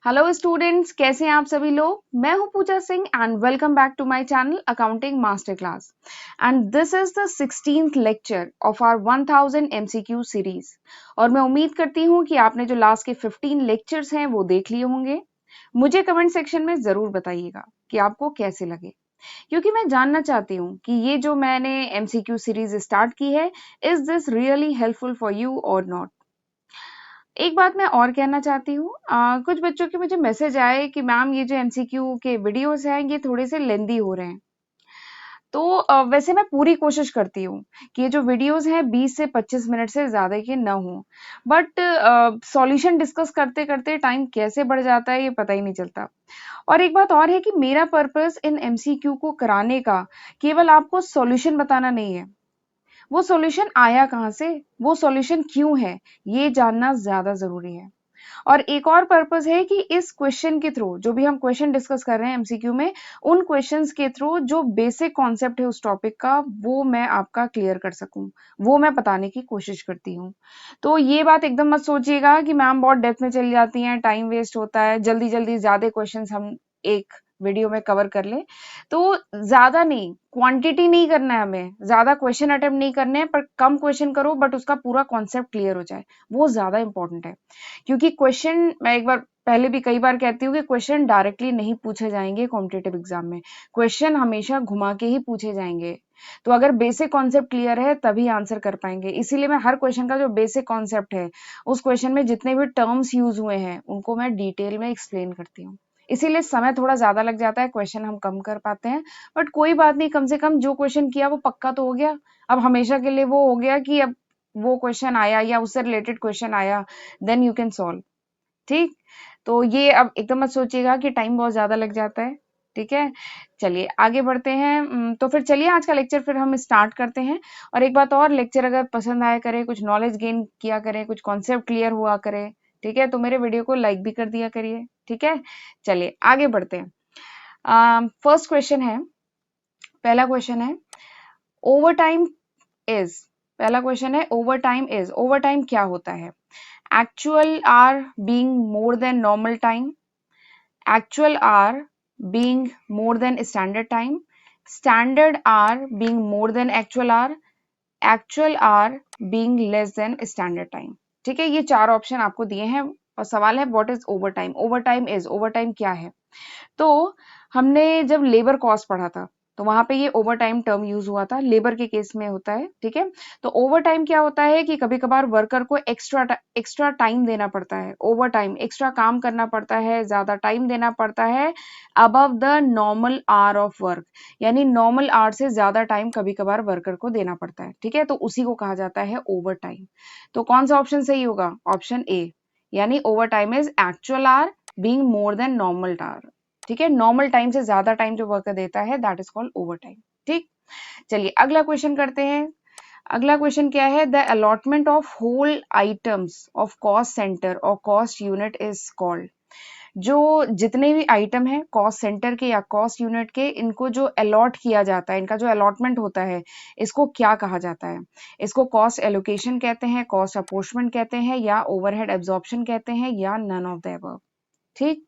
Hello students, कैसे हैं आप सभी लोग। मैं हूं Pooja Singh and welcome back to my channel accounting master class. And this is the 16th lecture of our 1000 MCQ series. और मैं उम्मीद करती हूं कि आपने जो लास्ट के 15 लेक्चर्स हैं वो देख लिए होंगे। मुझे कमेंट सेक्शन में जरूर बताइएगा कि आपको कैसे लगे, क्योंकि मैं जानना चाहती हूँ कि ये जो मैंने एमसीक्यू सीरीज स्टार्ट की है, is this really helpful for you और नॉट। एक बात मैं और कहना चाहती हूँ, कुछ बच्चों के मुझे मैसेज आए कि मैम ये जो एमसीक्यू के वीडियोस हैं ये थोड़े से लेंदी हो रहे हैं। तो वैसे मैं पूरी कोशिश करती हूँ कि ये जो वीडियोस हैं 20 से 25 मिनट से ज़्यादा के ना हो, बट सॉल्यूशन डिस्कस करते करते टाइम कैसे बढ़ जाता है ये पता ही नहीं चलता। और एक बात और है कि मेरा पर्पस इन एमसीक्यू को कराने का केवल आपको सॉल्यूशन बताना नहीं है, वो सॉल्यूशन आया कहाँ से, वो सॉल्यूशन क्यों है, ये जानना ज़्यादा ज़रूरी है। और एक और पर्पस है कि इस क्वेश्चन के थ्रू, जो भी हम क्वेश्चन डिस्कस कर रहे हैं एमसीक्यू में, उन क्वेश्चंस के थ्रू जो बेसिक कॉन्सेप्ट है उस टॉपिक का वो मैं आपका क्लियर कर सकूं, वो मैं बताने की कोशिश करती हूँ। तो ये बात एकदम मत सोचिएगा कि मैम बहुत डेप्थ में चली जाती हैं, टाइम वेस्ट होता है, जल्दी जल्दी ज्यादा क्वेश्चन हम एक वीडियो में कवर कर लें। तो ज्यादा नहीं, क्वांटिटी नहीं करना है, हमें ज्यादा क्वेश्चन अटेम्प्ट नहीं करने हैं, पर कम क्वेश्चन करो बट उसका पूरा कॉन्सेप्ट क्लियर हो जाए, वो ज्यादा इंपॉर्टेंट है। क्योंकि क्वेश्चन, मैं एक बार पहले भी कई बार कहती हूँ कि क्वेश्चन डायरेक्टली नहीं पूछे जाएंगे कॉम्पिटेटिव एग्जाम में, क्वेश्चन हमेशा घुमा के ही पूछे जाएंगे। तो अगर बेसिक कॉन्सेप्ट क्लियर है तभी आंसर कर पाएंगे, इसीलिए मैं हर क्वेश्चन का जो बेसिक कॉन्सेप्ट है, उस क्वेश्चन में जितने भी टर्म्स यूज हुए हैं उनको मैं डिटेल में एक्सप्लेन करती हूँ। इसीलिए समय थोड़ा ज्यादा लग जाता है, क्वेश्चन हम कम कर पाते हैं, बट कोई बात नहीं, कम से कम जो क्वेश्चन किया वो पक्का तो हो गया। अब हमेशा के लिए वो हो गया कि अब वो क्वेश्चन आया या उससे रिलेटेड क्वेश्चन आया, देन यू कैन सॉल्व। ठीक, तो ये अब एकदम मत सोचिएगा कि टाइम बहुत ज्यादा लग जाता है। ठीक है, चलिए आगे बढ़ते हैं। तो फिर चलिए आज का लेक्चर फिर हम स्टार्ट करते हैं। और एक बात और, लेक्चर अगर पसंद आया करे, कुछ नॉलेज गेन किया करे, कुछ कॉन्सेप्ट क्लियर हुआ करे, ठीक है, तो मेरे वीडियो को लाइक भी कर दिया करिए। ठीक है, चलिए आगे बढ़ते हैं। फर्स्ट क्वेश्चन है, पहला क्वेश्चन है, ओवर टाइम इज, पहला क्वेश्चन है over time is, over time क्या होता है। actual hour being more than normal time, actual hour being more than standard time, standard hour being more than actual hour being less than standard time। ठीक है, ये चार option आपको दिए हैं और सवाल है what is over time. Over time is, over time क्या है। तो हमने जब लेबर कॉस्ट पढ़ा था तो वहां पे ये ओवर टाइम टर्म यूज हुआ था, लेबर के केस में होता है। ठीक है, तो ओवर टाइम क्या होता है कि कभी कभार वर्कर को एक्स्ट्रा टाइम देना पड़ता है, ओवर टाइम एक्स्ट्रा काम करना पड़ता है, ज्यादा टाइम देना पड़ता है above the normal hour of work, यानी नॉर्मल आवर से ज्यादा टाइम कभी कभार वर्कर को देना पड़ता है। ठीक है, तो उसी को कहा जाता है ओवर टाइम। तो कौन सा ऑप्शन सही होगा, ऑप्शन ए, यानी overtime is actual hour being more than normal hour. ठीक है, नॉर्मल टाइम से ज्यादा टाइम जो वर्कर देता है that is called over time. ठीक, चलिए अगला क्वेश्चन करते हैं। अगला क्वेश्चन क्या है, the allotment of whole items of cost centre और कॉस्ट यूनिट इज कॉल्ड। जो जितने भी आइटम है कॉस्ट सेंटर के या कॉस्ट यूनिट के, इनको जो अलॉट किया जाता है, इनका जो अलॉटमेंट होता है, इसको क्या कहा जाता है। इसको कॉस्ट एलोकेशन कहते हैं, कॉस्ट अपोर्शमेंट कहते हैं, या ओवरहेड एब्जॉर्प्शन कहते हैं, या नन ऑफ द अबव। ठीक,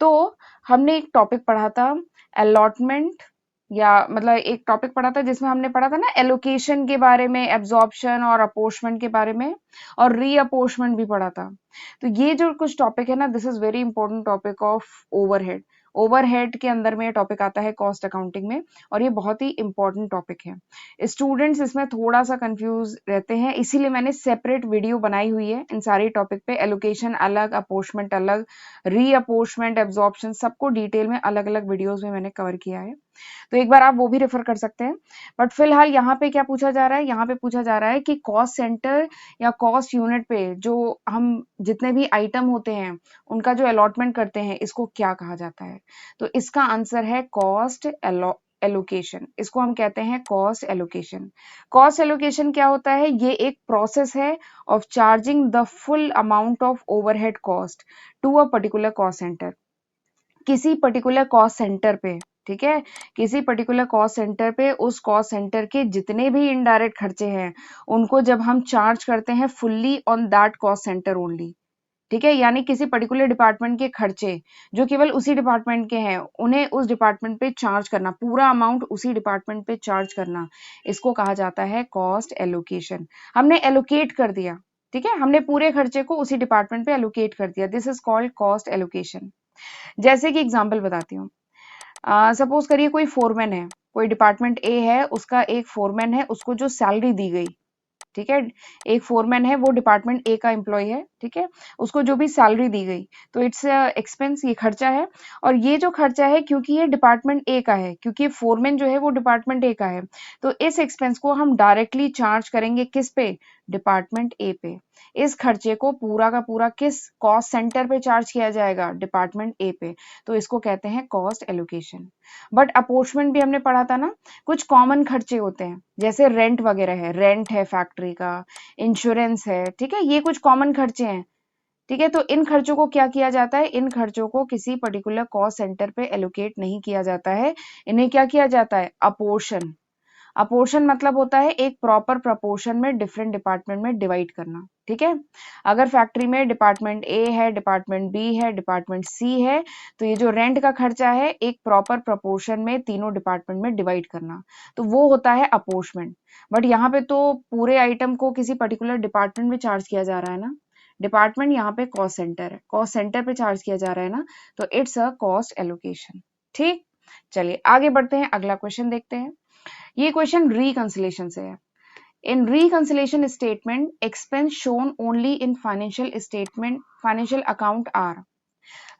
तो हमने एक टॉपिक पढ़ा था अलॉटमेंट, या मतलब एक टॉपिक पढ़ा था जिसमें हमने पढ़ा था ना एलोकेशन के बारे में, एब्जॉर्प्शन और अपोर्शमेंट के बारे में, और रीअपोर्शमेंट भी पढ़ा था। तो ये जो कुछ टॉपिक है ना, this is very important topic of overhead. Overhead के अंदर में टॉपिक आता है कॉस्ट अकाउंटिंग में, और ये बहुत ही इंपॉर्टेंट टॉपिक है। स्टूडेंट्स इसमें थोड़ा सा कंफ्यूज रहते हैं, इसीलिए मैंने सेपरेट वीडियो बनाई हुई है इन सारे टॉपिक पे। एलोकेशन अलग, अपोर्शमेंट अलग, रीअपोर्शमेंट, एब्जॉर्प्शन, सबको डिटेल में अलग अलग वीडियोस में मैंने कवर किया है, तो एक बार आप वो भी रेफर कर सकते हैं। बट फिलहाल यहाँ पे क्या पूछा जा रहा है, यहाँ पे पूछा जा रहा है कि कॉस्ट सेंटर या कॉस्ट यूनिट पे जो हम जितने भी आइटम होते हैं उनका जो अलॉटमेंट करते हैं, इसको क्या कहा जाता है। तो इसका आंसर है कॉस्ट एलोकेशन, इसको हम कहते हैं कॉस्ट एलोकेशन। कॉस्ट एलोकेशन क्या होता है, ये एक प्रोसेस है of charging the full amount of overhead cost to a particular cost centre, किसी पर्टिकुलर कॉस्ट सेंटर पे। ठीक है, किसी पर्टिकुलर कॉस्ट सेंटर पे उस कॉस्ट सेंटर के जितने भी इनडायरेक्ट खर्चे हैं उनको जब हम चार्ज करते हैं fully on that cost centre only. ठीक है, यानी किसी पर्टिकुलर डिपार्टमेंट के खर्चे जो केवल उसी डिपार्टमेंट के हैं, उन्हें उस डिपार्टमेंट पे चार्ज करना, पूरा अमाउंट उसी डिपार्टमेंट पे चार्ज करना, इसको कहा जाता है कॉस्ट एलोकेशन। हमने एलोकेट कर दिया, ठीक है, हमने पूरे खर्चे को उसी डिपार्टमेंट पे एलोकेट कर दिया, this is called cost allocation. जैसे कि एग्जाम्पल बताती हूँ, सपोज करिए कोई फोरमैन है, कोई डिपार्टमेंट ए है, उसका एक फोरमैन है, उसको जो सैलरी दी गई, ठीक है, एक फोरमैन है, वो डिपार्टमेंट ए का एम्प्लॉय है, ठीक है, उसको जो भी सैलरी दी गई, तो इट्स एक्सपेंस, ये खर्चा है। और ये जो खर्चा है, क्योंकि ये डिपार्टमेंट ए का है, क्योंकि फोरमैन जो है वो डिपार्टमेंट ए का है, तो इस एक्सपेंस को हम डायरेक्टली चार्ज करेंगे किस पे, डिपार्टमेंट ए पे। इस खर्चे को पूरा का पूरा किस कॉस्ट सेंटर पे चार्ज किया जाएगा, डिपार्टमेंट ए पे, तो इसको कहते हैं कॉस्ट एलोकेशन। बट अपॉर्चमेंट भी हमने पढ़ा था ना, कुछ कॉमन खर्चे होते हैं, जैसे रेंट वगैरह है, रेंट है फैक्ट्री का, इंश्योरेंस है, ठीक है, ये कुछ कॉमन खर्चे हैं, ठीक है। तो इन खर्चों को क्या किया जाता है, इन खर्चों को किसी पर्टिकुलर कॉस्ट सेंटर पे एलोकेट नहीं किया जाता है, इन्हें क्या किया जाता है, अपोर्शन। अपोर्शन मतलब होता है एक प्रॉपर प्रपोर्शन में डिफरेंट डिपार्टमेंट में डिवाइड करना, ठीक है। अगर फैक्ट्री में डिपार्टमेंट ए है, डिपार्टमेंट बी है, डिपार्टमेंट सी है, तो ये जो रेंट का खर्चा है एक प्रॉपर प्रपोर्शन में तीनों डिपार्टमेंट में डिवाइड करना, तो वो होता है अपोर्शमेंट। बट यहाँ पे तो पूरे आइटम को किसी पर्टिकुलर डिपार्टमेंट में चार्ज किया जा रहा है ना, डिपार्टमेंट यहाँ पे कॉस्ट सेंटर है, कॉस्ट सेंटर पे चार्ज किया जा रहा है ना, तो इट्स अ कॉस्ट एलोकेशन। ठीक, चलिए आगे बढ़ते हैं, अगला क्वेश्चन देखते हैं। ये क्वेश्चन रिकंसिलेशन से है। In reconciliation statement expense shown only in financial statement financial account are.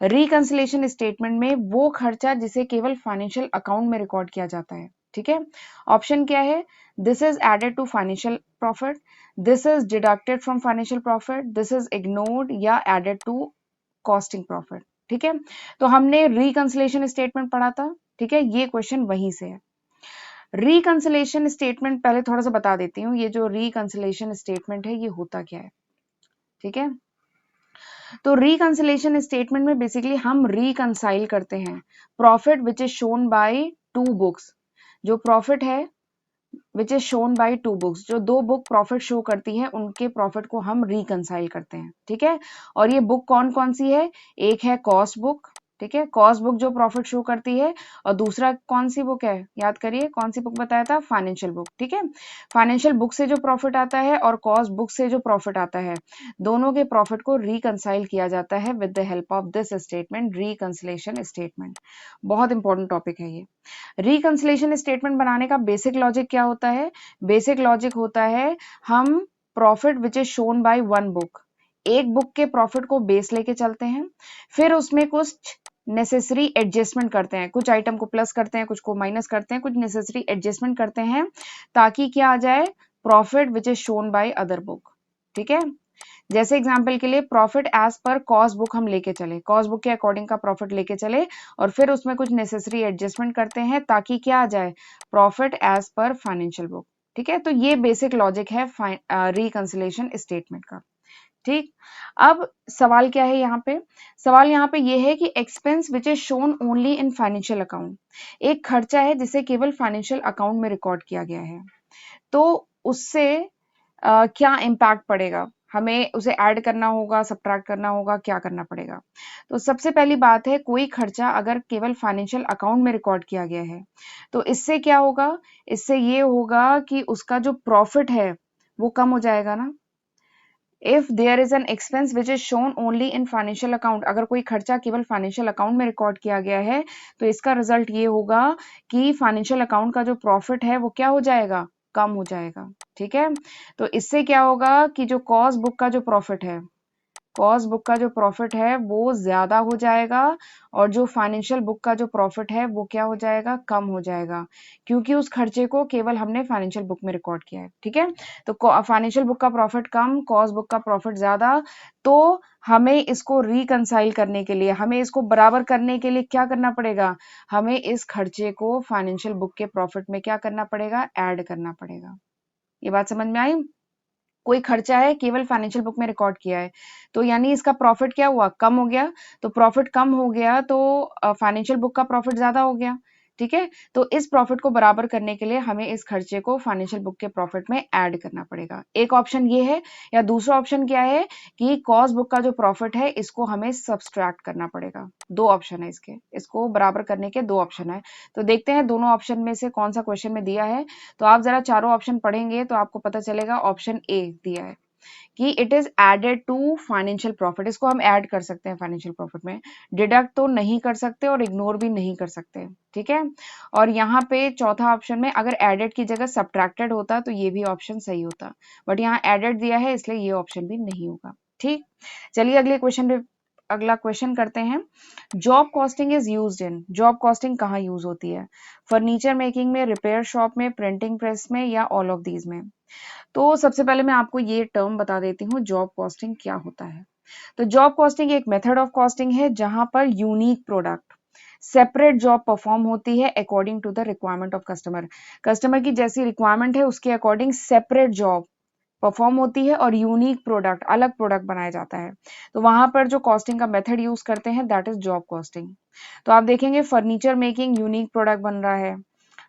Reconciliation statement में वो खर्चा जिसे केवल फाइनेंशियल अकाउंट में रिकॉर्ड किया जाता है, ठीक है। ऑप्शन क्या है, this is added to financial profit, this is deducted from financial profit, this is ignored या एडेड टू कॉस्टिंग प्रॉफिट, ठीक है। तो हमने रिकंसिलेशन स्टेटमेंट पढ़ा था, ठीक है, ये क्वेश्चन वहीं से है। रिकंसिलेशन स्टेटमेंट पहले थोड़ा सा बता देती हूँ, ये जो रिकंसिलेशन स्टेटमेंट है ये होता क्या है, ठीक है। तो रिकंसिलेशन स्टेटमेंट में बेसिकली हम रिकंसाइल करते हैं profit which is shown by two books. जो प्रॉफिट है विच is shown by two books, जो दो बुक प्रॉफिट शो करती है उनके प्रॉफिट को हम रिकंसाइल करते हैं, ठीक है। और ये बुक कौन कौन सी है, एक है कॉस्ट बुक, ठीक है, कॉस्ट बुक जो प्रॉफिट शो करती है, और दूसरा कौन सी बुक है, याद करिए कौन सी बुक बताया था, फाइनेंशियल बुक, ठीक है। फाइनेंशियल बुक से जो प्रॉफिट आता है और कॉस्ट बुक से जो प्रॉफिट आता है, दोनों के प्रॉफिट को रिकंसाइल किया जाता है with the help of this statement, reconciliation statement. बहुत इंपॉर्टेंट टॉपिक है ये। रिकंसिलेशन स्टेटमेंट बनाने का बेसिक लॉजिक क्या होता है, बेसिक लॉजिक होता है हम profit which is shown by one book, एक बुक के प्रॉफिट को बेस लेके चलते हैं, फिर उसमें कुछ नेसेसरी एडजस्टमेंट करते हैं, कुछ आइटम को प्लस करते हैं, कुछ को माइनस करते हैं, कुछ नेसेसरी एडजस्टमेंट करते हैं, ताकि क्या आ जाए, profit which is shown by other book, ठीक है। जैसे एग्जांपल के लिए profit as per cost book हम लेके चले, कॉस्ट बुक के अकॉर्डिंग का प्रॉफिट लेके चले, और फिर उसमें कुछ नेसेसरी एडजस्टमेंट करते हैं ताकि क्या आ जाए, profit as per financial book, ठीक है। तो ये बेसिक लॉजिक है रिकंसिलेशन स्टेटमेंट का, ठीक। अब सवाल क्या है यहाँ पे, सवाल यहाँ पे ये है कि expense which is shown only in financial account, एक खर्चा है जिसे केवल फाइनेंशियल अकाउंट में रिकॉर्ड किया गया है, तो उससे क्या इम्पैक्ट पड़ेगा, हमें उसे ऐड करना होगा, सब्ट्रैक्ट करना होगा, क्या करना पड़ेगा। तो सबसे पहली बात है, कोई खर्चा अगर केवल फाइनेंशियल अकाउंट में रिकॉर्ड किया गया है, तो इससे क्या होगा, इससे ये होगा कि उसका जो प्रॉफिट है वो कम हो जाएगा ना। If there is an expense which is shown only in financial account, अगर कोई खर्चा केवल फाइनेंशियल अकाउंट में रिकॉर्ड किया गया है, तो इसका रिजल्ट ये होगा कि फाइनेंशियल अकाउंट का जो प्रॉफिट है वो क्या हो जाएगा, कम हो जाएगा, ठीक है। तो इससे क्या होगा कि जो कॉस्ट बुक का जो प्रॉफिट है, कॉस्ट बुक का जो प्रॉफिट है वो ज्यादा हो जाएगा, और जो फाइनेंशियल बुक का जो प्रॉफिट है वो क्या हो जाएगा, कम हो जाएगा, क्योंकि उस खर्चे को केवल हमने फाइनेंशियल बुक में रिकॉर्ड किया है, ठीक है। तो फाइनेंशियल बुक का प्रॉफिट कम, कॉस्ट बुक का प्रॉफिट ज्यादा, तो हमें इसको रिकंसाइल करने के लिए, हमें इसको बराबर करने के लिए क्या करना पड़ेगा, हमें इस खर्चे को फाइनेंशियल बुक के प्रॉफिट में क्या करना पड़ेगा, ऐड करना पड़ेगा। ये बात समझ में आई, कोई खर्चा है केवल फाइनेंशियल बुक में रिकॉर्ड किया है, तो यानी इसका प्रॉफिट क्या हुआ, कम हो गया, तो प्रॉफिट कम हो गया तो फाइनेंशियल बुक का प्रॉफिट ज्यादा हो गया, ठीक है। तो इस प्रॉफिट को बराबर करने के लिए हमें इस खर्चे को फाइनेंशियल बुक के प्रॉफिट में ऐड करना पड़ेगा। एक ऑप्शन ये है, या दूसरा ऑप्शन क्या है कि कॉस्ट बुक का जो प्रॉफिट है इसको हमें सब्सट्रैक्ट करना पड़ेगा। दो ऑप्शन है इसके, इसको बराबर करने के दो ऑप्शन है। तो देखते हैं दोनों ऑप्शन में से कौन सा क्वेश्चन में दिया है। तो आप जरा चारों ऑप्शन पढ़ेंगे तो आपको पता चलेगा ऑप्शन ए दिया है कि it is added to financial profit. इसको हम ऐड कर सकते हैं फाइनेंशियल प्रॉफिट में, डिडक्ट तो नहीं कर सकते और इग्नोर भी नहीं कर सकते, ठीक है। और यहाँ पे चौथा ऑप्शन में अगर एडेड की जगह सब्ट्रैक्टेड होता तो ये भी ऑप्शन सही होता, बट यहाँ एडेड दिया है इसलिए ये ऑप्शन भी नहीं होगा। ठीक, चलिए अगला क्वेश्चन करते हैं। Job costing is used in, job costing कहाँ यूज होती है? फर्नीचर मेकिंग में, रिपेयर शॉप में, प्रिंटिंग प्रेस में, या ऑल ऑफ दीज में? तो सबसे पहले मैं आपको ये टर्म बता देती हूँ, जॉब कॉस्टिंग क्या होता है। तो जॉब कॉस्टिंग एक मेथड ऑफ कॉस्टिंग है जहां पर unique product separate job perform होती है according to the requirement of customer. Customer की जैसी रिक्वायरमेंट है उसके अकॉर्डिंग सेपरेट जॉब परफॉर्म होती है और यूनिक प्रोडक्ट, अलग प्रोडक्ट बनाया जाता है। तो वहां पर जो कॉस्टिंग का मेथड यूज करते हैं दैट इज जॉब कॉस्टिंग। तो आप देखेंगे फर्नीचर मेकिंग यूनिक प्रोडक्ट बन रहा है,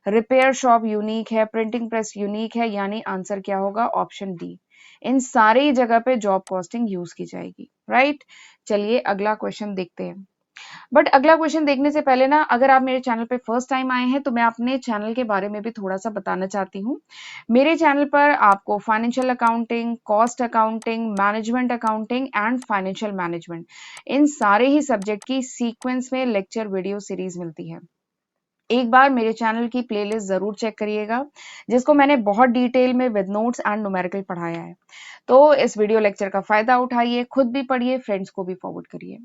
रिपेयर शॉप यूनिक है, प्रिंटिंग प्रेस यूनिक है, यानी आंसर क्या होगा? Option D. इन सारी जगह पे जॉब कॉस्टिंग यूज की जाएगी, राइट। चलिए अगला क्वेश्चन देखते हैं। बट अगला क्वेश्चन देखने से पहले ना, अगर आप मेरे चैनल पे फर्स्ट टाइम आए हैं तो मैं अपने चैनल के बारे में भी थोड़ा सा बताना चाहती हूँ। मेरे चैनल पर आपको financial accounting, cost accounting, management accounting and financial management, इन सारे ही सब्जेक्ट की सीक्वेंस में लेक्चर वीडियो सीरीज मिलती है। एक बार मेरे चैनल की प्लेलिस्ट जरूर चेक करिएगा जिसको मैंने बहुत डिटेल में विद नोट्स एंड न्यूमेरिकल पढ़ाया है। तो इस वीडियो लेक्चर का फायदा उठाइए, खुद भी पढ़िए, फ्रेंड्स को भी फॉरवर्ड करिए।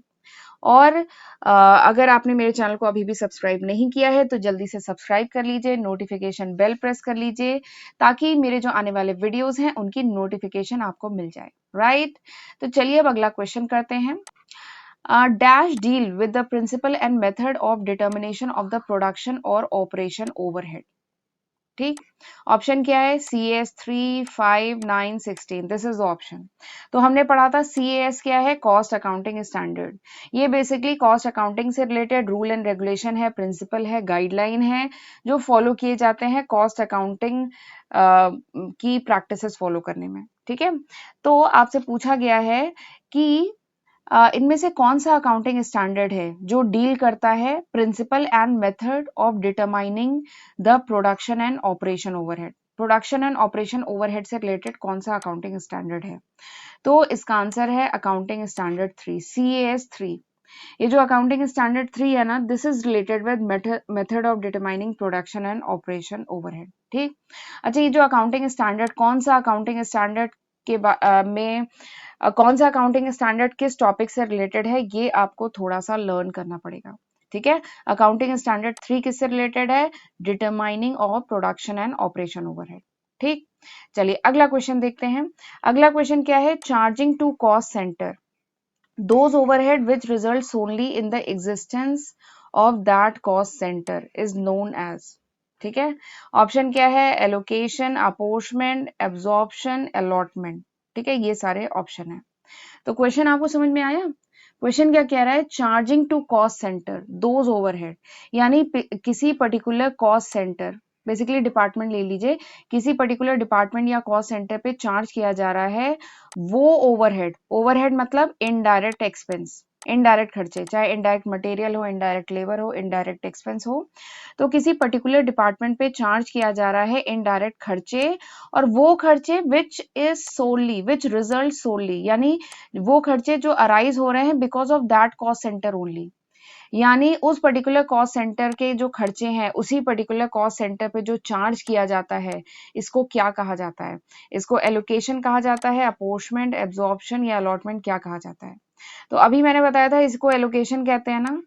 और अगर आपने मेरे चैनल को अभी भी सब्सक्राइब नहीं किया है तो जल्दी से सब्सक्राइब कर लीजिए, नोटिफिकेशन बेल प्रेस कर लीजिए ताकि मेरे जो आने वाले वीडियोस हैं उनकी नोटिफिकेशन आपको मिल जाए, राइट। तो चलिए अब अगला क्वेश्चन करते हैं। Dash deal with the principle and method of determination of the production or operation overhead. ठीक, ऑप्शन क्या है? CAS 3, 5, 9, 16, this is option. तो हमने पढ़ा था CAS क्या है? Cost accounting standard. ये बेसिकली कॉस्ट अकाउंटिंग से रिलेटेड रूल एंड रेगुलेशन है, प्रिंसिपल है, गाइडलाइन है जो फॉलो किए जाते हैं कॉस्ट अकाउंटिंग की प्रैक्टिसेस फॉलो करने में, ठीक है। तो आपसे पूछा गया है कि इनमें से कौन सा अकाउंटिंग स्टैंडर्ड है जो डील करता है principle and method of determining the production and operation overhead. Production and operation overhead से रिलेटेड कौन सा अकाउंटिंग स्टैंडर्ड है? तो इसका आंसर है अकाउंटिंग स्टैंडर्ड 3, CAS 3। ये जो अकाउंटिंग स्टैंडर्ड 3 है ना, this is related with method of determining production and operation overhead. ठीक, अच्छा ये जो अकाउंटिंग स्टैंडर्ड, कौन सा अकाउंटिंग स्टैंडर्ड के में कौन सा अकाउंटिंग स्टैंडर्ड किस टॉपिक से रिलेटेड है, ये आपको थोड़ा सा लर्न करना पड़ेगा, ठीक है। अकाउंटिंग स्टैंडर्ड 3 किससे रिलेटेड है? Determining of production and operation overhead. ठीक, चलिए अगला क्वेश्चन देखते हैं। अगला क्वेश्चन क्या है? Charging to cost centre those overhead which results only in the existence of that cost center is known as। ठीक है, ऑप्शन क्या है? Allocation, apportionment, absorption, allotment. ठीक है, ये सारे ऑप्शन है। तो क्वेश्चन आपको समझ में आया? क्वेश्चन क्या कह रहा है? Charging to cost centre those overhead, यानी किसी particular cost centre, basically department ले लीजिए, किसी पर्टिकुलर डिपार्टमेंट या कॉस्ट सेंटर पे चार्ज किया जा रहा है वो ओवरहेड। ओवरहेड मतलब इनडायरेक्ट एक्सपेंस, इनडायरेक्ट खर्चे, चाहे इनडायरेक्ट मटेरियल हो, इनडायरेक्ट लेबर हो, इनडायरेक्ट एक्सपेंस हो। तो किसी पर्टिकुलर डिपार्टमेंट पे चार्ज किया जा रहा है इनडायरेक्ट खर्चे, और वो खर्चे which is Soli, which result सोली, यानी वो खर्चे जो अराइज हो रहे हैं because of that cost centre only, यानी उस पर्टिकुलर कॉस्ट सेंटर के जो खर्चे हैं उसी पर्टिकुलर कॉस्ट सेंटर पे जो चार्ज किया जाता है, इसको क्या कहा जाता है? इसको एलोकेशन कहा जाता है, अपोर्शमेंट, एब्जॉर्प्शन या अलॉटमेंट क्या कहा जाता है? तो अभी मैंने बताया था इसको एलोकेशन कहते हैं ना।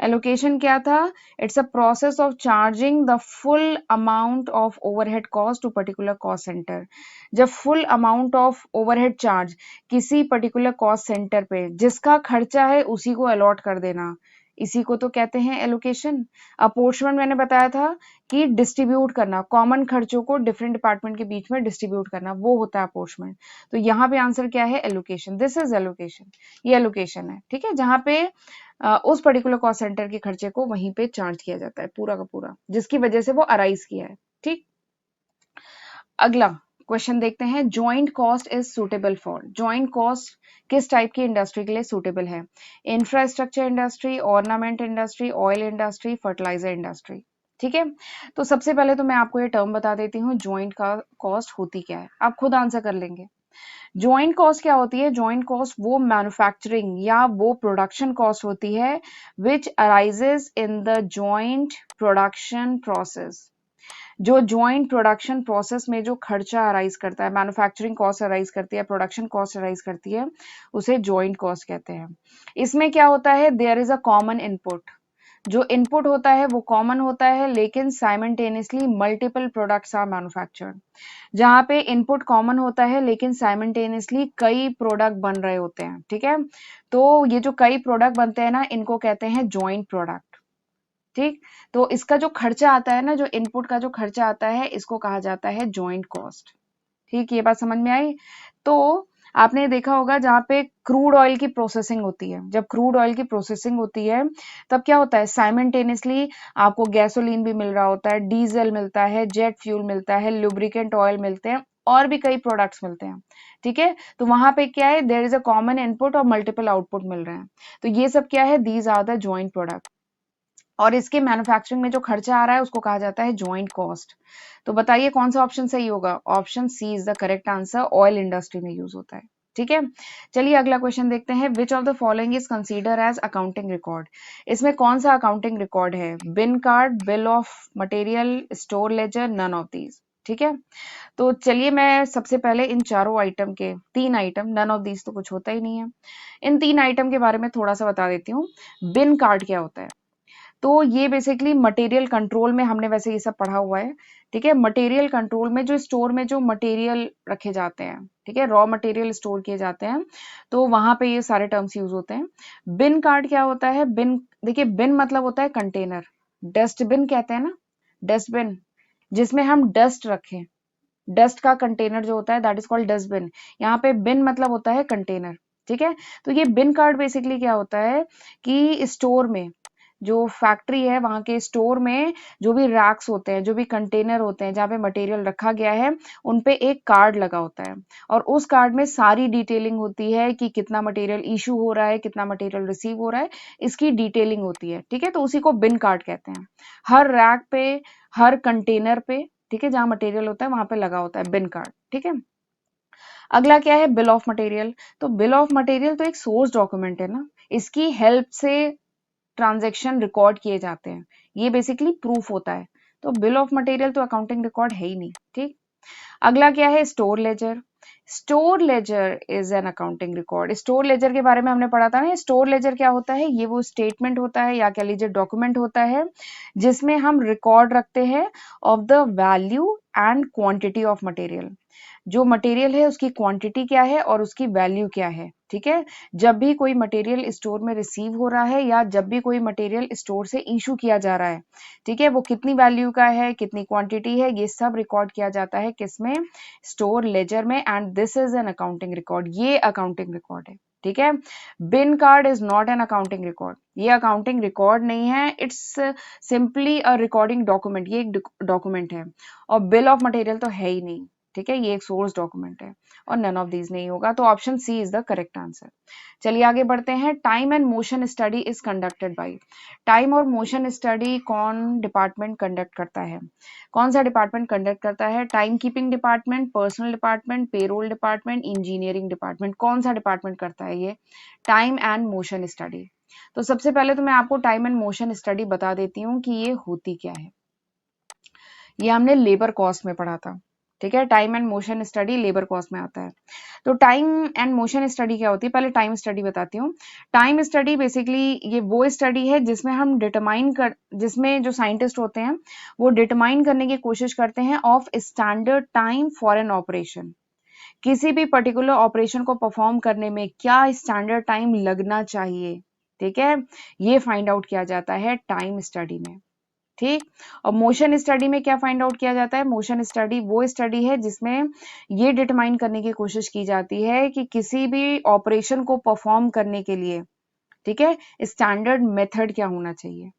एलोकेशन क्या था? It's a process of charging the full amount of overhead cost to particular cost centre. जब full amount of overhead charge किसी पर्टिकुलर कॉस्ट सेंटर पे जिसका खर्चा है उसी को अलॉट कर देना, इसी को तो कहते हैं एलोकेशन। अपोर्शमेंट मैंने बताया था कि डिस्ट्रीब्यूट करना, कॉमन खर्चों को डिफरेंट डिपार्टमेंट के बीच में डिस्ट्रीब्यूट करना, वो होता है अपोर्शमेंट। तो यहाँ पे आंसर क्या है? एलोकेशन। दिस इज एलोकेशन, ये एलोकेशन है, ठीक है, जहाँ पे उस पर्टिकुलर कॉस्ट सेंटर के खर्चे को वहीं पे चार्ज किया जाता है पूरा का पूरा, जिसकी वजह से वो अराइज किया है, ठीक। अगला क्वेश्चन देखते हैं, joint cost is suitable for. Joint cost किस टाइप की इंडस्ट्री के लिए सुटेबल है? Infrastructure industry, ornament industry, oil industry, fertiliser industry, ठीक है। तो सबसे पहले तो मैं आपको ये टर्म बता देती हूँ, जॉइंट का कॉस्ट होती क्या है, आप खुद आंसर कर लेंगे। जॉइंट कॉस्ट क्या होती है? जॉइंट कॉस्ट वो मैन्युफैक्चरिंग या वो प्रोडक्शन कॉस्ट होती है which arises in the joint production process. जो जॉइंट प्रोडक्शन प्रोसेस में जो खर्चा अराइज करता है, मैन्युफैक्चरिंग कॉस्ट अराइज करती है, प्रोडक्शन कॉस्ट अराइज करती है, उसे जॉइंट कॉस्ट कहते हैं। इसमें क्या होता है? There is a common input. जो इनपुट होता है वो कॉमन होता है, लेकिन simultaneously multiple products are manufactured. जहाँ पे इनपुट कॉमन होता है लेकिन साइमल्टेनियसली कई प्रोडक्ट बन रहे होते हैं, ठीक है। तो ये जो कई प्रोडक्ट बनते हैं ना, इनको कहते हैं जॉइंट प्रोडक्ट, ठीक। तो इसका जो खर्चा आता है ना, जो इनपुट का जो खर्चा आता है, इसको कहा जाता है जॉइंट कॉस्ट, ठीक। ये बात समझ में आई? तो आपने देखा होगा जहाँ पे क्रूड ऑयल की प्रोसेसिंग होती है, जब क्रूड ऑयल की प्रोसेसिंग होती है तब क्या होता है? साइमल्टेनियसली आपको गैसोलीन भी मिल रहा होता है, डीजल मिलता है, जेट फ्यूल मिलता है, लुब्रिकेंट ऑयल मिलते हैं, और भी कई प्रोडक्ट्स मिलते हैं, ठीक है। तो वहां पे क्या है? There is a common input और मल्टीपल आउटपुट मिल रहे हैं। तो ये सब क्या है? These are the joint product. और इसके मैन्युफैक्चरिंग में जो खर्चा आ रहा है उसको कहा जाता है जॉइंट कॉस्ट। तो बताइए कौन सा ऑप्शन सही होगा? Option C is the correct answer, oil industry में यूज होता है, ठीक है। चलिए अगला क्वेश्चन देखते हैं, which of the following is consider as accounting record. इसमें कौन सा अकाउंटिंग रिकॉर्ड है? Bin card, bill of material, store ledger, none of these, ठीक है। तो चलिए मैं सबसे पहले इन चारों आइटम के, तीन आइटम, नन ऑफ दीज तो कुछ होता ही नहीं है, इन तीन आइटम के बारे में थोड़ा सा बता देती हूँ। बिन कार्ड क्या होता है? तो ये बेसिकली मटेरियल कंट्रोल में हमने वैसे ये सब पढ़ा हुआ है, ठीक है। मटेरियल कंट्रोल में जो स्टोर में जो मटेरियल रखे जाते हैं, ठीक है, रॉ मटेरियल स्टोर किए जाते हैं, तो वहां पे ये सारे टर्म्स यूज होते हैं। बिन कार्ड क्या होता है? बिन, देखिए बिन मतलब होता है कंटेनर, डस्टबिन कहते हैं ना, डस्टबिन, जिसमें हम डस्ट रखें, डस्ट का कंटेनर जो होता है दैट इज कॉल्ड डस्टबिन। यहाँ पे बिन मतलब होता है कंटेनर, ठीक है। तो ये बिन कार्ड बेसिकली क्या होता है कि स्टोर में, जो फैक्ट्री है वहां के स्टोर में जो भी रैक्स होते हैं, जो भी कंटेनर होते हैं जहाँ पे मटेरियल रखा गया है, उन पे एक कार्ड लगा होता है, और उस कार्ड में सारी डिटेलिंग होती है कि कितना मटेरियल इशू हो रहा है, कितना मटेरियल रिसीव हो रहा है, इसकी डिटेलिंग होती है, ठीक है। तो उसी को बिन कार्ड कहते हैं। हर रैक पे, हर कंटेनर पे, ठीक है, जहाँ मटेरियल होता है वहां पे लगा होता है बिन कार्ड, ठीक है। अगला क्या है? Bill of material. तो बिल ऑफ मटेरियल तो एक सोर्स डॉक्यूमेंट है ना, इसकी हेल्प से ट्रांजैक्शन रिकॉर्ड किए जाते हैं, ये बेसिकली प्रूफ होता है। तो बिल ऑफ मटेरियल तो अकाउंटिंग रिकॉर्ड है ही नहीं, ठीक। अगला क्या है? Store laser. Store laser is an accounting record. Store laser के बारे में हमने पढ़ा था ना, स्टोर लेजर क्या होता है? ये वो स्टेटमेंट होता है या कह लीजिए डॉक्यूमेंट होता है जिसमें हम रिकॉर्ड रखते हैं of the value and quantity of material. जो मटेरियल है उसकी क्वांटिटी क्या है और उसकी वैल्यू क्या है, ठीक है। जब भी कोई मटेरियल स्टोर में रिसीव हो रहा है या जब भी कोई मटेरियल स्टोर से इशू किया जा रहा है, ठीक है, वो कितनी वैल्यू का है, कितनी क्वांटिटी है, ये सब रिकॉर्ड किया जाता है किसमें? स्टोर लेजर में। And this is an accounting record, ये अकाउंटिंग रिकॉर्ड है, ठीक है। Bin card is not an accounting record, ये अकाउंटिंग रिकॉर्ड नहीं है, it's simply a recording document, ये एक डॉक्यूमेंट है। और बिल ऑफ मटेरियल तो है ही नहीं, ठीक है, ये एक सोर्स डॉक्यूमेंट है, और नन ऑफ दीज नहीं होगा। तो option C is the correct answer. चलिए आगे बढ़ते हैं, time and motion study is conducted by. Time और मोशन स्टडी कौन डिपार्टमेंट कंडक्ट करता है? कौन सा डिपार्टमेंट कंडक्ट करता है? Time keeping department, personnel department, payroll department, engineering department, कौन सा डिपार्टमेंट करता है ये टाइम एंड मोशन स्टडी? तो सबसे पहले तो मैं आपको टाइम एंड मोशन स्टडी बता देती हूँ कि ये होती क्या है। ये हमने लेबर कॉस्ट में पढ़ा था, ठीक है, time and motion study labour cost में आता है। तो टाइम एंड मोशन स्टडी क्या होती है? पहले टाइम स्टडी बताती हूँ। टाइम स्टडी बेसिकली ये वो स्टडी है जिसमें हम डिटरमाइन कर, जिसमें जो साइंटिस्ट होते हैं वो डिटरमाइन करने की कोशिश करते हैं of standard time for an operation. किसी भी पर्टिकुलर ऑपरेशन को परफॉर्म करने में क्या स्टैंडर्ड टाइम लगना चाहिए, ठीक है, ये फाइंड आउट किया जाता है टाइम स्टडी में। ठीक, और मोशन स्टडी में क्या फाइंड आउट किया जाता है? मोशन स्टडी वो स्टडी है जिसमें ये डिटरमाइन करने की कोशिश की जाती है कि किसी भी ऑपरेशन को परफॉर्म करने के लिए, ठीक है, स्टैंडर्ड मेथड क्या होना चाहिए।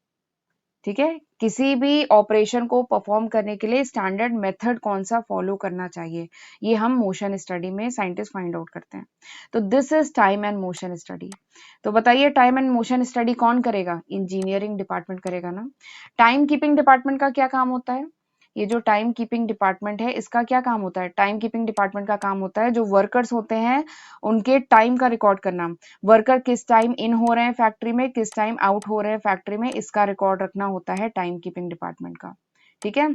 ठीक है, किसी भी ऑपरेशन को परफॉर्म करने के लिए स्टैंडर्ड मेथड कौन सा फॉलो करना चाहिए, ये हम मोशन स्टडी में साइंटिस्ट फाइंड आउट करते हैं। तो this is time and motion study. तो बताइए टाइम एंड मोशन स्टडी कौन करेगा? इंजीनियरिंग डिपार्टमेंट करेगा ना। टाइम कीपिंग डिपार्टमेंट का क्या काम होता है? ये जो टाइम कीपिंग डिपार्टमेंट है इसका क्या काम होता है? टाइम कीपिंग डिपार्टमेंट का काम होता है जो वर्कर्स होते हैं उनके टाइम का रिकॉर्ड करना। वर्कर किस टाइम इन हो रहे हैं फैक्ट्री में, किस टाइम आउट हो रहे हैं फैक्ट्री में, इसका रिकॉर्ड रखना होता है टाइम कीपिंग डिपार्टमेंट का। ठीक है,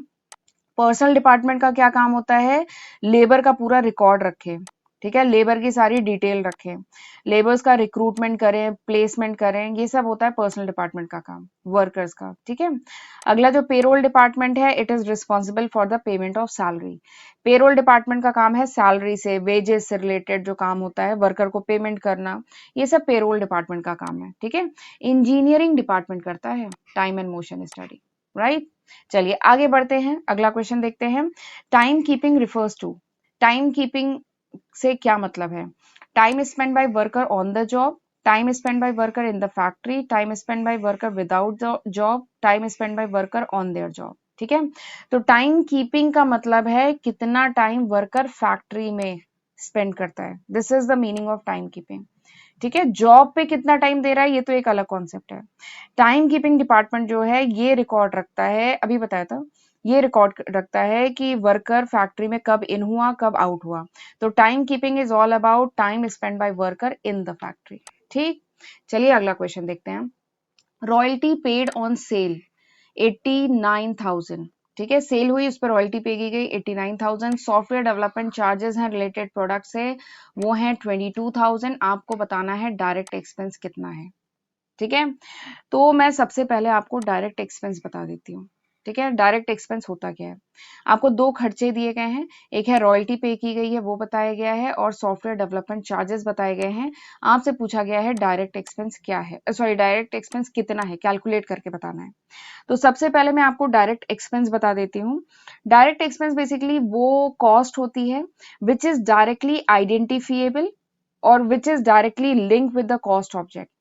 पर्सनल डिपार्टमेंट का क्या काम होता है? लेबर का पूरा रिकॉर्ड रखे। ठीक है, लेबर की सारी डिटेल रखें, लेबर्स का रिक्रूटमेंट करें, प्लेसमेंट करें, ये सब होता है पर्सनल डिपार्टमेंट का काम, वर्कर्स का। ठीक है, अगला जो पेरोल डिपार्टमेंट है, it is responsible for the payment of salary. Payroll department का काम है सैलरी से, वेजेस से रिलेटेड जो काम होता है, वर्कर को पेमेंट करना, ये सब पेरोल डिपार्टमेंट का काम है। ठीक है, इंजीनियरिंग डिपार्टमेंट करता है time and motion study, right. चलिए आगे बढ़ते हैं, अगला क्वेश्चन देखते हैं। Time keeping refers to, time keeping से क्या मतलब है? Time spend by worker on the job, time spend by worker in the factory, time spend by worker without the job, time spend by worker on their job. ठीक है, तो time keeping का मतलब है कितना टाइम वर्कर फैक्ट्री में spend करता है, this is the meaning of time keeping. ठीक है, जॉब पे कितना टाइम दे रहा है ये तो एक अलग कॉन्सेप्ट है। टाइम कीपिंग डिपार्टमेंट जो है ये रिकॉर्ड रखता है, अभी बताया था, ये रिकॉर्ड रखता है कि वर्कर फैक्ट्री में कब इन हुआ कब आउट हुआ। तो time keeping is all about time spend by worker in the factory. ठीक, चलिए अगला क्वेश्चन देखते हैं। Royalty paid on sale 89,000। ठीक है, सेल हुई उस पर रॉयल्टी पे की गई 89,000। सॉफ्टवेयर डेवलपमेंट चार्जेस हैं रिलेटेड प्रोडक्ट से, वो हैं 22,000। आपको बताना है डायरेक्ट एक्सपेंस कितना है। ठीक है, तो मैं सबसे पहले आपको डायरेक्ट एक्सपेंस बता देती हूँ। ठीक है, डायरेक्ट एक्सपेंस होता क्या है? आपको दो खर्चे दिए गए हैं, एक है रॉयल्टी पे की गई है वो बताया गया है, और सॉफ्टवेयर डेवलपमेंट चार्जेस बताए गए हैं। आपसे पूछा गया है डायरेक्ट एक्सपेंस क्या है, सॉरी डायरेक्ट एक्सपेंस कितना है, कैलकुलेट करके बताना है। तो सबसे पहले मैं आपको डायरेक्ट एक्सपेंस बता देती हूँ। डायरेक्ट एक्सपेंस बेसिकली वो कॉस्ट होती है विच इज डायरेक्टली आइडेंटिफिएबल और which is directly link with the cost object.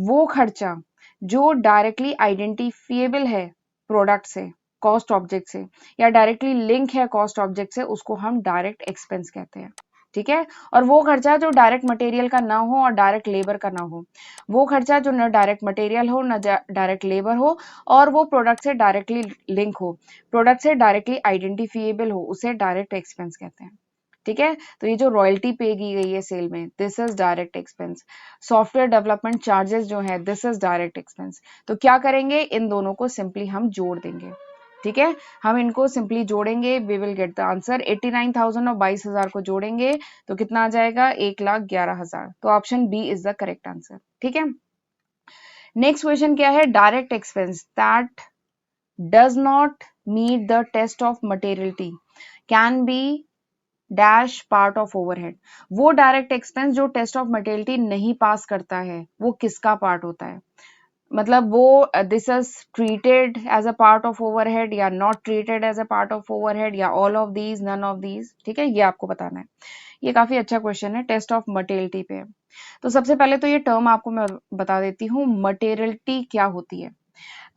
वो खर्चा जो डायरेक्टली आइडेंटिफिएबल है प्रोडक्ट से, कॉस्ट ऑब्जेक्ट से, या डायरेक्टली लिंक है कॉस्ट ऑब्जेक्ट से, उसको हम डायरेक्ट एक्सपेंस कहते हैं। ठीक है, और वो खर्चा जो डायरेक्ट मटेरियल का ना हो और डायरेक्ट लेबर का ना हो, वो खर्चा जो न डायरेक्ट मटेरियल हो न डायरेक्ट लेबर हो, और वो प्रोडक्ट से डायरेक्टली लिंक हो, प्रोडक्ट से डायरेक्टली आइडेंटिफिएबल हो, उसे डायरेक्ट एक्सपेंस कहते हैं। ठीक है, तो ये जो रॉयल्टी पे की गई है सेल में, this is direct expense. Software development charges जो है, दिस इज डायरेक्ट एक्सपेंस। तो क्या करेंगे, इन दोनों को सिंपली हम जोड़ देंगे। ठीक है, हम इनको सिंपली जोड़ेंगे, we will get the answer. 89,000 और 22,000 को जोड़ेंगे तो कितना आ जाएगा, 1,11,000। तो option B is the correct answer. ठीक है, नेक्स्ट क्वेश्चन क्या है? Direct expense that does not meet the test of materiality can be dash part of overhead. वो डायरेक्ट एक्सपेंस जो टेस्ट ऑफ मटेरियलिटी नहीं पास करता है, वो किसका पार्ट होता है? मतलब वो this is treated as a part of overhead या not treated as a part of overhead, या all of these, none of these. ठीक है, ये आपको बताना है। ये काफी अच्छा क्वेश्चन है, टेस्ट ऑफ मटेरियलिटी पे। तो सबसे पहले तो ये टर्म आपको मैं बता देती हूँ, मटेरियलिटी क्या होती है।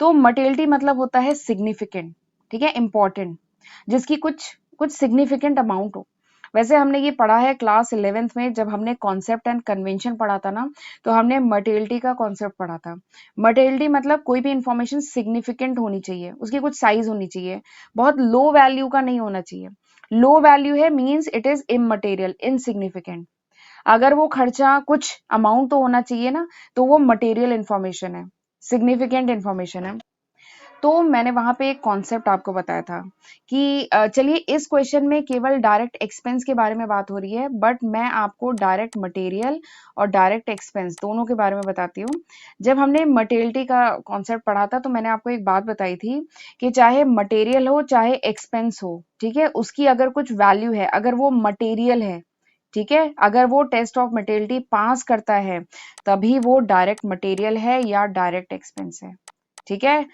तो मटेरियलिटी मतलब होता है सिग्निफिकेंट, ठीक है, इंपॉर्टेंट, जिसकी कुछ कुछ सिग्निफिकेंट अमाउंट हो। वैसे हमने ये पढ़ा है क्लास 11th में, जब हमने कॉन्सेप्ट एंड कन्वेंशन पढ़ा था ना, तो हमने मटेरियलिटी का कॉन्सेप्ट पढ़ा था। मटेरियलिटी मतलब कोई भी इंफॉर्मेशन सिग्निफिकेंट होनी चाहिए, उसकी कुछ साइज होनी चाहिए, बहुत लो वैल्यू का नहीं होना चाहिए। लो वैल्यू है means it is immaterial, insignificant. अगर वो खर्चा कुछ अमाउंट तो होना चाहिए ना, तो वो मटेरियल इंफॉर्मेशन है, सिग्निफिकेंट इंफॉर्मेशन है। तो मैंने वहां पे एक कॉन्सेप्ट आपको बताया था कि चलिए इस क्वेश्चन में केवल डायरेक्ट एक्सपेंस के बारे में बात हो रही है, बट मैं आपको डायरेक्ट मटेरियल और डायरेक्ट एक्सपेंस दोनों के बारे में बताती हूँ। जब हमने मटेरियलिटी का कॉन्सेप्ट पढ़ा था तो मैंने आपको एक बात बताई थी कि चाहे मटेरियल हो चाहे एक्सपेंस हो, ठीक है, उसकी अगर कुछ वैल्यू है, अगर वो मटेरियल है, ठीक है, अगर वो टेस्ट ऑफ मटेरियलिटी पास करता है तभी वो डायरेक्ट मटेरियल है या डायरेक्ट एक्सपेंस है। ठीक है,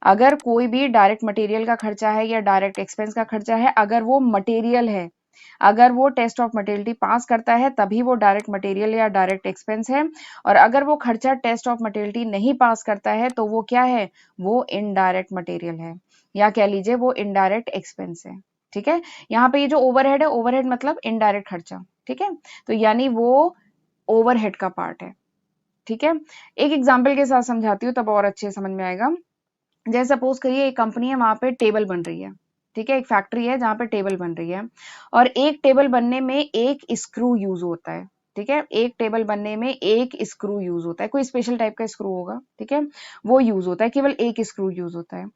अगर कोई भी डायरेक्ट मटेरियल का खर्चा है या डायरेक्ट एक्सपेंस का खर्चा है, अगर वो मटेरियल है, अगर वो टेस्ट ऑफ मटेरियलिटी पास करता है तभी वो डायरेक्ट मटेरियल या डायरेक्ट एक्सपेंस है, और अगर वो खर्चा टेस्ट ऑफ मटेरियलिटी नहीं पास करता है तो वो क्या है, वो इनडायरेक्ट मटेरियल है, या कह लीजिए वो इनडायरेक्ट एक्सपेंस है। ठीक है, यहाँ पे ये जो ओवरहेड है, ओवरहेड मतलब इनडायरेक्ट खर्चा। ठीक है, तो यानी वो ओवरहेड का पार्ट है। ठीक है, एक एग्जाम्पल के साथ समझाती हूँ तब और अच्छे समझ में आएगा। जैसे सपोज करिए एक कंपनी है, वहां पे टेबल बन रही है। ठीक है, एक फैक्ट्री है जहां पे टेबल बन रही है, और एक टेबल बनने में एक स्क्रू यूज होता है। ठीक है, एक टेबल बनने में एक स्क्रू यूज होता है, कोई स्पेशल टाइप का स्क्रू होगा। ठीक है, वो यूज होता है, केवल एक स्क्रू यूज होता है।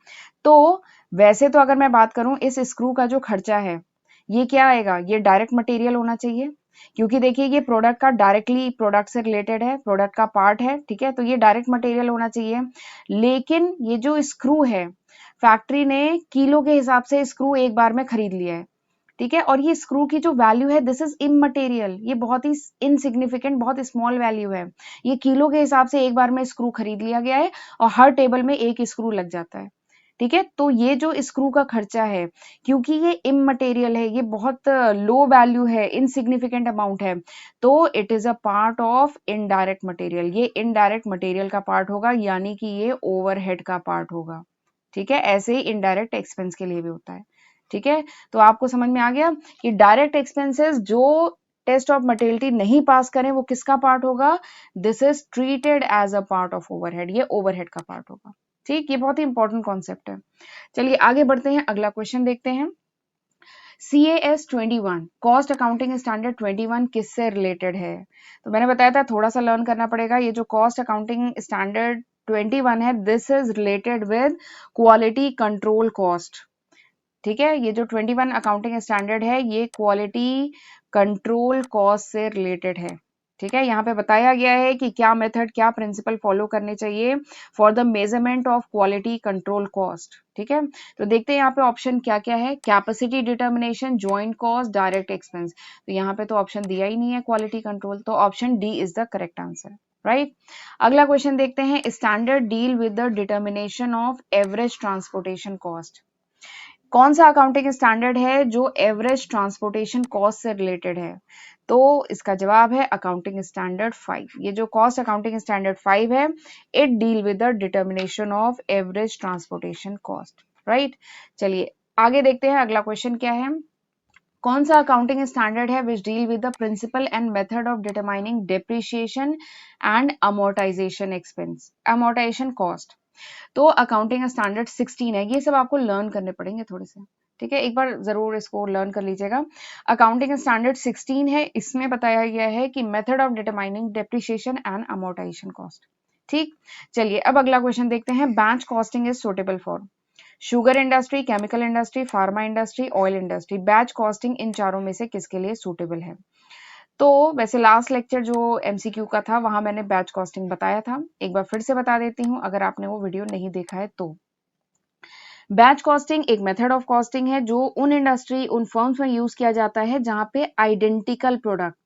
तो वैसे तो अगर मैं बात करूं, इस स्क्रू का जो खर्चा है ये क्या आएगा, ये डायरेक्ट मटेरियल होना चाहिए, क्योंकि देखिए ये प्रोडक्ट का डायरेक्टली प्रोडक्ट से रिलेटेड है, प्रोडक्ट का पार्ट है। ठीक है, तो ये डायरेक्ट मटेरियल होना चाहिए। लेकिन ये जो स्क्रू है, फैक्ट्री ने किलो के हिसाब से स्क्रू एक बार में खरीद लिया है। ठीक है, और ये स्क्रू की जो वैल्यू है, दिस इज इमटेरियल, ये बहुत ही इनसिग्निफिकेंट, बहुत स्मॉल वैल्यू है। ये किलो के हिसाब से एक बार में स्क्रू खरीद लिया गया है, और हर टेबल में एक स्क्रू लग जाता है। ठीक है, तो ये जो स्क्रू का खर्चा है, क्योंकि ये इमटेरियल है, ये बहुत लो वैल्यू है, इनसिग्निफिकेंट अमाउंट है, तो it is a part of indirect material. ये इनडायरेक्ट मटेरियल का पार्ट होगा, यानी कि ये ओवरहेड का पार्ट होगा। ठीक है, ऐसे ही इनडायरेक्ट एक्सपेंस के लिए भी होता है। ठीक है, तो आपको समझ में आ गया कि डायरेक्ट एक्सपेंसेस जो टेस्ट ऑफ मटेरियलिटी नहीं पास करें वो किसका पार्ट होगा, this is treated as a part of overhead, ये ओवरहेड का पार्ट होगा। ठीक, ये बहुत ही इंपॉर्टेंट कॉन्सेप्ट है। चलिए आगे बढ़ते हैं, अगला क्वेश्चन देखते हैं। CAS 21 कॉस्ट अकाउंटिंग स्टैंडर्ड 21 किससे रिलेटेड है? तो मैंने बताया था थोड़ा सा लर्न करना पड़ेगा। ये जो कॉस्ट अकाउंटिंग स्टैंडर्ड 21 है, this is related with quality control cost. ठीक है, ये जो 21 अकाउंटिंग स्टैंडर्ड है, ये क्वालिटी कंट्रोल कॉस्ट से रिलेटेड है। ठीक है, यहाँ पे बताया गया है कि क्या मेथड, क्या प्रिंसिपल फॉलो करने चाहिए for the measurement of quality control cost. ठीक है, तो देखते हैं यहाँ पे ऑप्शन क्या क्या है। Capacity determination, joint cost, direct expense. तो यहाँ पे तो ऑप्शन दिया ही नहीं है क्वालिटी कंट्रोल, तो option D is the correct answer. Right, अगला क्वेश्चन देखते हैं। Standard deal with the determination of average transportation cost. कौन सा अकाउंटिंग स्टैंडर्ड है जो एवरेज ट्रांसपोर्टेशन कॉस्ट से रिलेटेड है? तो इसका जवाब है अकाउंटिंग स्टैंडर्ड 5। ये जो कॉस्ट अकाउंटिंग स्टैंडर्ड 5 है, it deal with the determination of average transportation cost. Right, चलिए आगे देखते हैं, अगला क्वेश्चन क्या है। कौन सा अकाउंटिंग स्टैंडर्ड है which deal with the principle and method of determining depreciation and amortisation expense, amortisation cost? तो अकाउंटिंग स्टैंडर्ड 16 है। ये सब आपको लर्न करने पड़ेंगे थोड़े से। ठीक है, एक बार जरूर इसको लर्न कर लीजिएगा। अकाउंटिंग स्टैंडर्ड 16 है, इसमें बताया गया है कि method of determining depreciation and amortisation cost. ठीक, चलिए अब अगला क्वेश्चन देखते हैं। Batch costing is suitable for sugar industry, chemical industry, pharma industry, oil industry. Batch costing इन चारों में से किसके लिए सूटेबल है? तो वैसे लास्ट लेक्चर जो एमसीक्यू का था, वहां मैंने बैच कॉस्टिंग बताया था, एक बार फिर से बता देती हूँ अगर आपने वो वीडियो नहीं देखा है तो। बैच कॉस्टिंग एक मेथड ऑफ कॉस्टिंग है जो उन इंडस्ट्री, उन फर्म्स में यूज किया जाता है जहां पे identical product,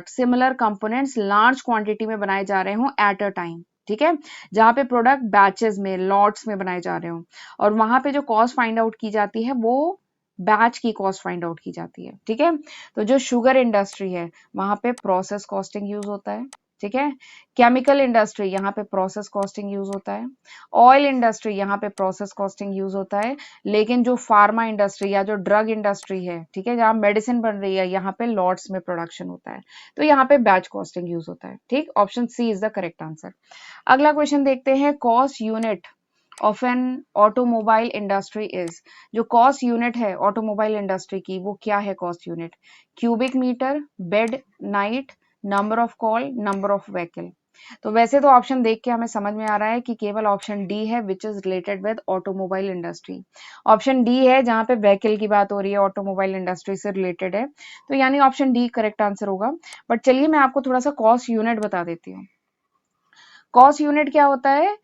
similar components large quantity में बनाए जा रहे हो एट अ टाइम। ठीक है, जहां पे प्रोडक्ट बैचेस में, लॉट्स में बनाए जा रहे हो, और वहां पे जो कॉस्ट फाइंड आउट की जाती है वो बैच की कॉस्ट फाइंड आउट की जाती है। ठीक है, तो जो शुगर इंडस्ट्री है वहां पे प्रोसेस कॉस्टिंग यूज होता है। ठीक है, केमिकल इंडस्ट्री, यहाँ पे प्रोसेस कॉस्टिंग यूज होता है। ऑयल इंडस्ट्री, यहाँ पे प्रोसेस कॉस्टिंग यूज होता है। लेकिन जो फार्मा इंडस्ट्री या जो ड्रग इंडस्ट्री है, ठीक है, जहाँ मेडिसिन बन रही है, यहाँ पे लॉट्स में प्रोडक्शन होता है, तो यहाँ पे बैच कॉस्टिंग यूज होता है। ठीक, option C is the correct answer. अगला क्वेश्चन देखते हैं। Cost unit of an automobile industry is, जो कॉस्ट यूनिट है ऑटोमोबाइल इंडस्ट्री की, वो क्या है cost unit? Cubic metre, bed night, number of call, number of vehicle. तो वैसे तो ऑप्शन देख के हमें समझ में आ रहा है कि केवल ऑप्शन डी है which is related with automobile industry. Option D है जहां पे व्हीकल की बात हो रही है, ऑटोमोबाइल इंडस्ट्री से रिलेटेड है, तो यानी ऑप्शन डी करेक्ट आंसर होगा। बट चलिए मैं आपको थोड़ा सा कॉस्ट यूनिट बता देती हूँ। कॉस्ट यूनिट क्या होता है?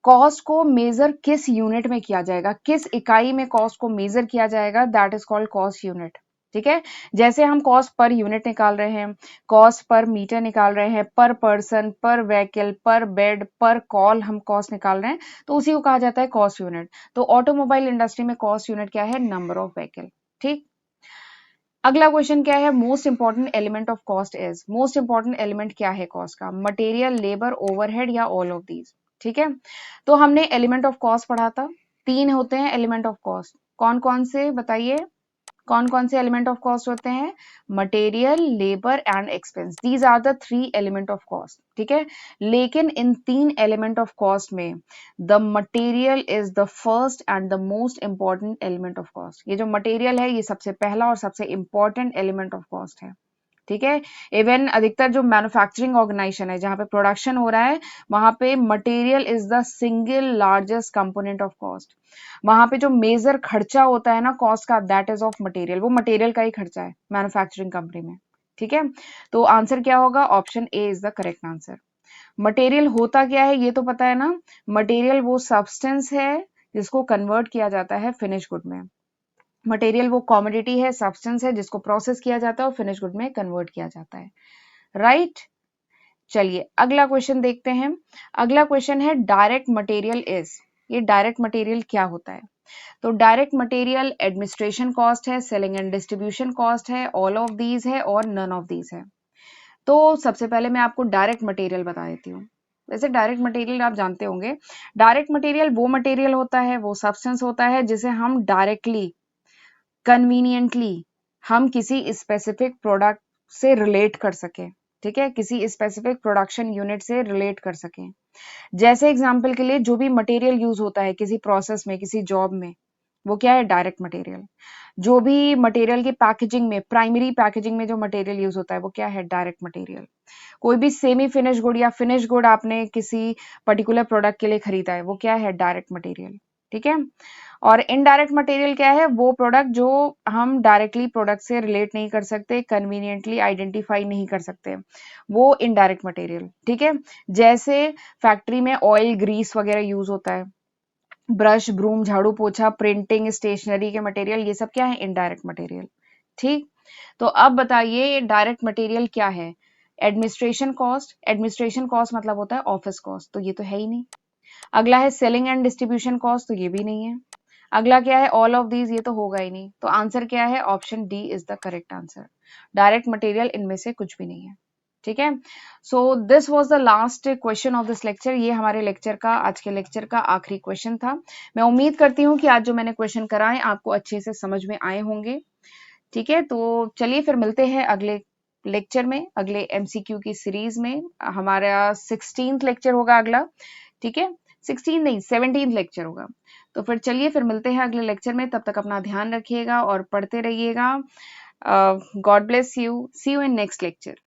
कॉस्ट को मेजर किस यूनिट में किया जाएगा, किस इकाई में कॉस्ट को मेजर किया जाएगा, that is called cost unit. ठीक है, जैसे हम कॉस्ट पर यूनिट निकाल रहे हैं, कॉस्ट पर मीटर निकाल रहे हैं, पर पर्सन, पर व्हीकल, पर बेड, पर कॉल हम कॉस्ट निकाल रहे हैं, तो उसी को कहा जाता है कॉस्ट यूनिट। तो ऑटोमोबाइल इंडस्ट्री में कॉस्ट यूनिट क्या है? Number of vehicle. ठीक, अगला क्वेश्चन क्या है? Most important element of cost is, most important element क्या है कॉस्ट का? मटेरियल, लेबर, ओवरहेड या ऑल ऑफ दीज। ठीक है, तो हमने एलिमेंट ऑफ कॉस्ट पढ़ा था, 3 होते हैं एलिमेंट ऑफ कॉस्ट। कौन कौन से बताइए? कौन कौन से एलिमेंट ऑफ कॉस्ट होते हैं? Material, labour and expense, these are the 3 element of cost. ठीक है, लेकिन इन 3 एलिमेंट ऑफ कॉस्ट में the material is the first and the most important element of cost. ये जो मटेरियल है ये सबसे पहला और सबसे इंपॉर्टेंट एलिमेंट ऑफ कॉस्ट है। ठीक है, इवन अधिकतर जो मैन्युफैक्चरिंग ऑर्गेनाइजेशन है जहां पे प्रोडक्शन हो रहा है, वहां पे material is the single largest component of cost. वहां पे जो मेजर खर्चा होता है ना कॉस्ट का, दैट इज ऑफ मटेरियल, वो मटेरियल का ही खर्चा है मैन्युफैक्चरिंग कंपनी में। ठीक है, तो आंसर क्या होगा? Option A is the correct answer. Material होता क्या है ये तो पता है ना, मटेरियल वो सब्सटेंस है जिसको कन्वर्ट किया जाता है फिनिश गुड में। मटेरियल वो कॉमोडिटी है, सब्सटेंस है जिसको प्रोसेस किया जाता है और फिनिश गुड में कन्वर्ट किया जाता है। राइट, चलिए अगला क्वेश्चन देखते हैं। अगला क्वेश्चन है डायरेक्ट मटेरियल इज, ये डायरेक्ट मटेरियल क्या होता है? तो डायरेक्ट मटेरियल एडमिनिस्ट्रेशन कॉस्ट है, सेलिंग एंड डिस्ट्रीब्यूशन कॉस्ट है, ऑल ऑफ दीज है और नन ऑफ दीज है। तो सबसे पहले मैं आपको डायरेक्ट मटेरियल बता देती हूँ। वैसे डायरेक्ट मटेरियल आप जानते होंगे, डायरेक्ट मटेरियल वो मटेरियल होता है, वो सब्सटेंस होता है जिसे हम डायरेक्टली, कन्वीनियंटली हम किसी स्पेसिफिक प्रोडक्ट से रिलेट कर सकें। ठीक है, किसी स्पेसिफिक प्रोडक्शन यूनिट से रिलेट कर सकें। जैसे एग्जांपल के लिए जो भी मटेरियल यूज होता है किसी प्रोसेस में, किसी जॉब में, वो क्या है? Direct material. जो भी मटेरियल की पैकेजिंग में, प्राइमरी पैकेजिंग में जो मटेरियल यूज होता है वो क्या है? Direct material. कोई भी सेमी फिनिश गुड या फिनिश गुड आपने किसी पर्टिकुलर प्रोडक्ट के लिए खरीदा है, वो क्या है? Direct material. ठीक है, और इनडायरेक्ट मटेरियल क्या है? वो प्रोडक्ट जो हम डायरेक्टली प्रोडक्ट से रिलेट नहीं कर सकते, कन्वीनियंटली आइडेंटिफाई नहीं कर सकते, वो इनडायरेक्ट मटेरियल। ठीक है, जैसे फैक्ट्री में ऑयल, ग्रीस वगैरह यूज होता है, ब्रश, ब्रूम, झाड़ू पोछा, प्रिंटिंग, स्टेशनरी के मटेरियल, ये सब क्या है? Indirect material. ठीक, तो अब बताइए डायरेक्ट मटेरियल क्या है? एडमिनिस्ट्रेशन कॉस्ट, एडमिनिस्ट्रेशन कॉस्ट मतलब होता है ऑफिस कॉस्ट, तो ये तो है ही नहीं। अगला है सेलिंग एंड डिस्ट्रीब्यूशन कॉस्ट, तो ये भी नहीं है। अगला क्या है? ऑल ऑफ दीज, ये तो होगा ही नहीं। तो आंसर क्या है? Option D is the correct answer. Direct material इनमें से कुछ भी नहीं है। ठीक है, so this was the last question of this lecture. ये हमारे लेक्चर का, आज के लेक्चर का आखिरी क्वेश्चन था। मैं उम्मीद करती हूँ कि आज जो मैंने क्वेश्चन कराए आपको अच्छे से समझ में आए होंगे। ठीक है, तो चलिए फिर मिलते हैं अगले लेक्चर में, अगले एमसीक्यू की सीरीज में। हमारा 16th लेक्चर होगा अगला। ठीक है, 16 नहीं 17th लेक्चर होगा। तो फिर चलिए फिर मिलते हैं अगले लेक्चर में, तब तक अपना ध्यान रखिएगा और पढ़ते रहिएगा। God bless you, see you in next lecture.